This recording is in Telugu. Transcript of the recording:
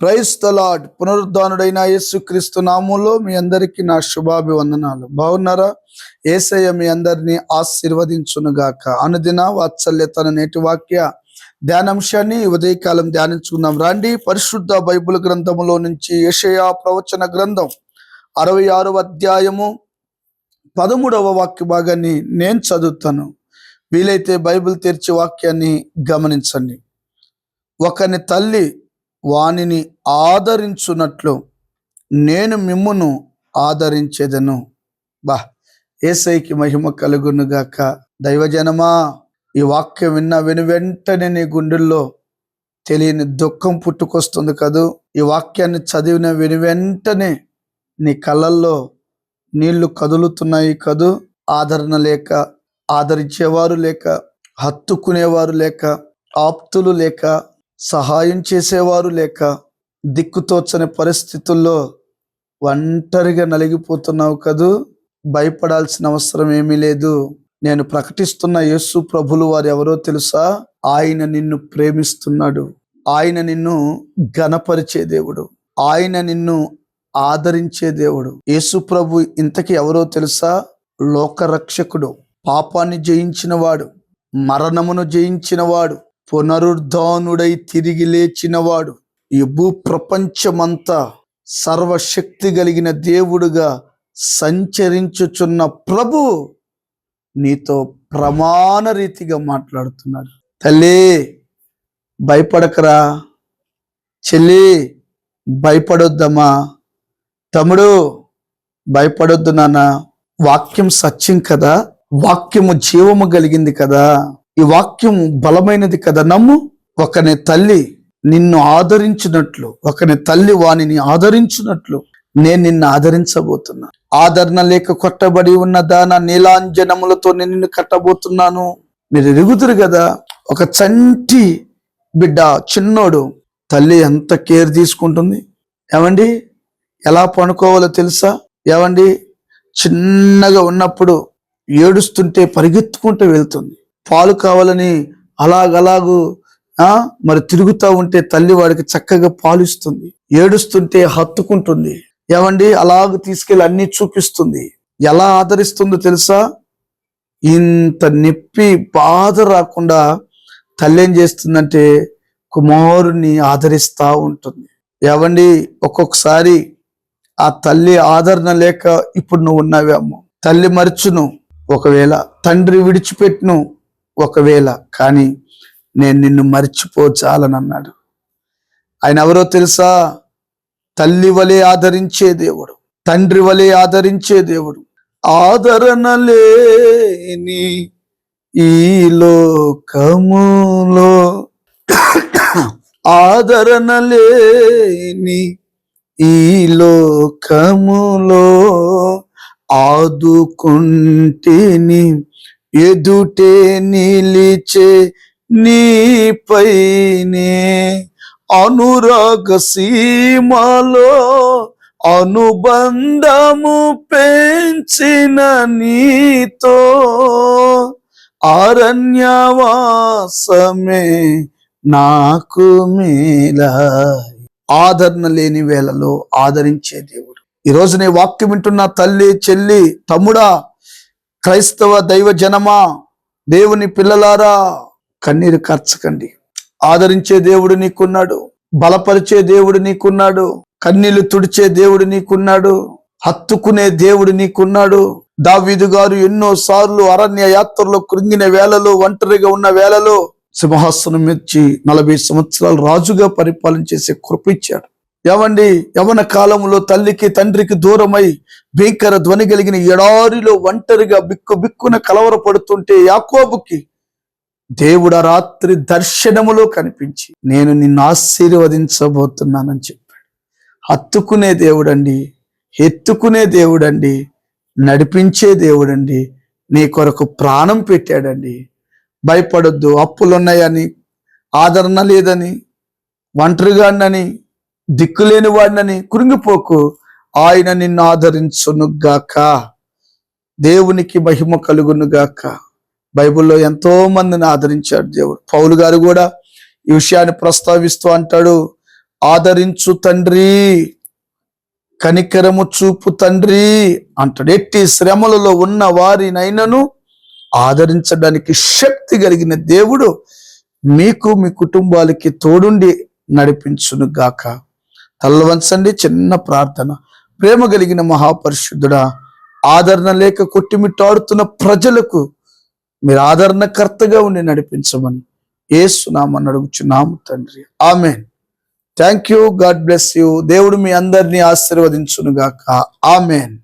Praise the lord. పునరుద్ధానుడైన యేసుక్రీస్తు నామములో మీ అందరికీ నా శుభాభివందనాలు. బాగున్నారా? యేసయ్య మీ అందరినీ ఆశీర్వదించునుగాక. అనుదిన వాత్సల్యతన నేటి వాక్య ధ్యానాంశాన్ని ఉదయకాలం ధ్యానించుకుందాం రండి. పరిశుద్ధ బైబిల్ గ్రంథములో నుంచి యెషయా ప్రవచన గ్రంథం 66వ అధ్యాయము 13వ వాక్య భాగాన్ని నేను చదువుతాను. వీలైతే బైబిల్ తెరిచి వాక్యాన్ని గమనించండి. ఒకని తల్లి వానిని ఆదరించున్నట్లు నేను మిమ్మును ఆదరించేదను. యేసయ్యకి మహిమ కలుగునుగాక. దైవజనమా, ఈ వాక్యం విని వెంటనే నీ గుండెల్లో తెలియని దుఃఖం పుట్టుకొస్తుంది కదూ. ఈ వాక్యాన్ని చదివిన వెంటనే నీ కళ్ళల్లో నీళ్లు కదులుతున్నాయి కదూ. ఆదరణ లేక, ఆదరించేవారు లేక, హత్తుకునేవారు లేక, ఆప్తులు లేక, సహాయం చేసేవారు లేక, దిక్కుతోచని పరిస్థితుల్లో ఒంటరిగా నలిగిపోతున్నావు కదూ. భయపడాల్సిన అవసరం ఏమీ లేదు. నేను ప్రకటిస్తున్న యేసు ప్రభులు వారు ఎవరో తెలుసా? ఆయన నిన్ను ప్రేమిస్తున్నాడు. ఆయన నిన్ను ఘనపరిచే దేవుడు. ఆయన నిన్ను ఆదరించే దేవుడు. యేసు ప్రభు ఇంతకీ ఎవరో తెలుసా? లోకరక్షకుడు, పాపాన్ని జయించిన వాడు, మరణమును జయించిన వాడు, పునరుద్ధానుడై తిరిగి లేచినవాడు, ఈ భూప్రపంచమంతా సర్వశక్తి కలిగిన దేవుడుగా సంచరించుచున్న ప్రభు నీతో ప్రమాణ రీతిగా మాట్లాడుతున్నాడు. తల్లి, భయపడకరా. చెల్లి, భయపడొద్దమ్మా. తమ్ముడు, భయపడొద్దు నాన్న. వాక్యం సత్యం కదా, వాక్యము జీవము కలిగింది కదా, ఈ వాక్యం బలమైనది కదా, నమ్ము. ఒకని తల్లి నిన్ను ఆదరించినట్లు, ఒకని తల్లి వానిని ఆదరించినట్లు నేను నిన్ను ఆదరించబోతున్నా. ఆదరణ లేక కొట్టబడి ఉన్న దాన నీలాంజనములతో నేను నిన్ను కట్టబోతున్నాను. మీరు ఎరుగుదురు కదా, ఒక చంటి బిడ్డ, చిన్నోడు, తల్లి ఎంత కేర్ తీసుకుంటుంది. ఏమండి, ఎలా పనుకోవాలో తెలుసా? ఏమండి, చిన్నగా ఉన్నప్పుడు ఏడుస్తుంటే పరిగెత్తుకుంటూ వెళ్తుంది. పాలు కావాలని అలాగలాగు మరి తిరుగుతూ ఉంటే తల్లి వాడికి చక్కగా పాలు ఇస్తుంది. ఏడుస్తుంటే హత్తుకుంటుంది. ఏమండి, అలాగ తీసుకెళ్ళి అన్ని చూపిస్తుంది. ఎలా ఆదరిస్తుందో తెలుసా? ఇంత నొప్పి బాధ రాకుండా తల్లి ఏం చేస్తుందంటే కుమారుని ఆదరిస్తూ ఉంటుంది. ఏమండి, ఒక్కొక్కసారి ఆ తల్లి ఆదరణ లేక ఇప్పుడు నువ్వు ఉన్నావేమో. తల్లి మరచును ఒకవేళ, తండ్రి విడిచిపెట్టును ఒకవేళ, కానీ నేను నిన్ను మర్చిపోచాలని అన్నాడు. ఆయన ఎవరో తెలుసా? తల్లి వలె ఆదరించే దేవుడు, తండ్రి వలె ఆదరించే దేవుడు. ఆదరణ లేని ఈ లోకములో, ఆదరణ లేని ఈ లోకములో ఆదుకుంటేని ఎదుటే నిలిచే నీపైనే, అనురాగ సీమలో అనుబంధము పెంచిన నీతో అరణ్యవాసమే నాకు మేలాయి. ఆదరణ లేని వేళలో ఆదరించే దేవుడు. ఈరోజు నీ వాక్యం వింటున్న తల్లి, చెల్లి, తమ్ముడా, క్రైస్తవ దైవ జనమా, దేవుని పిల్లలారా, కన్నీరు కార్చకండి. ఆదరించే దేవుడు నీకున్నాడు, బలపరిచే దేవుడు నీకున్నాడు, కన్నీళ్లు తుడిచే దేవుడు నీకున్నాడు, హత్తుకునే దేవుడు నీకున్నాడు. దావీదు గారు ఎన్నో సార్లు అరణ్య యాత్రలో కృంగిన వేళలో, ఒంటరిగా ఉన్న వేళలో సింహాసనం మెచ్చి 40 సంవత్సరాలు రాజుగా పరిపాలన చేసే కృప ఇచ్చాడు. ఏమండి, యవన కాలంలో తల్లికి తండ్రికి దూరమై భీకర ధ్వని కలిగిన ఎడారిలో ఒంటరిగా బిక్కున కలవరపడుతుంటే యాకోబుకి దేవుడు రాత్రి దర్శనములో కనిపించి నేను నిన్ను ఆశీర్వదించబోతున్నానని చెప్పాడు. హత్తుకునే దేవుడండి, ఎత్తుకునే దేవుడండి, నడిపించే దేవుడండి, నీ కొరకు ప్రాణం పెట్టాడండి. భయపడొద్దు. అప్పులున్నాయని, ఆదరణ లేదని, ఒంటరిగానని, దిక్కులేని వాడినని కృంగిపోకు. ఆయన నిన్ను ఆదరించునుగాక. దేవునికి మహిమ కలుగునుగాక. బైబిల్లో ఎంతో మందిని ఆదరించాడు దేవుడు. పౌలు గారు కూడా ఈ విషయాన్ని ప్రస్తావిస్తూ అంటాడు, ఆదరించు తండ్రి, కనికరము చూపు తండ్రి అంటాడు. ఎట్టి శ్రమలలో ఉన్న వారినైనను ఆదరించడానికి శక్తి కలిగిన దేవుడు మీకు మీ కుటుంబాలకి తోడుండి నడిపించును గాక. తల్లవంచండి, చిన్న ప్రార్థన. ప్రేమ కలిగిన మహాపరిశుద్ధుడా, ఆదరణ లేక కొట్టిమిట్టాడుతున్న ప్రజలకు మీరు ఆదరణకర్తగా ఉండి నడిపించమని యేసు నామమున అడుగుచున్నాము తండ్రి. ఆమేన్. Thank you. God bless you. దేవుడు మీ అందరినీ ఆశీర్వదించును గాక. ఆమేన్.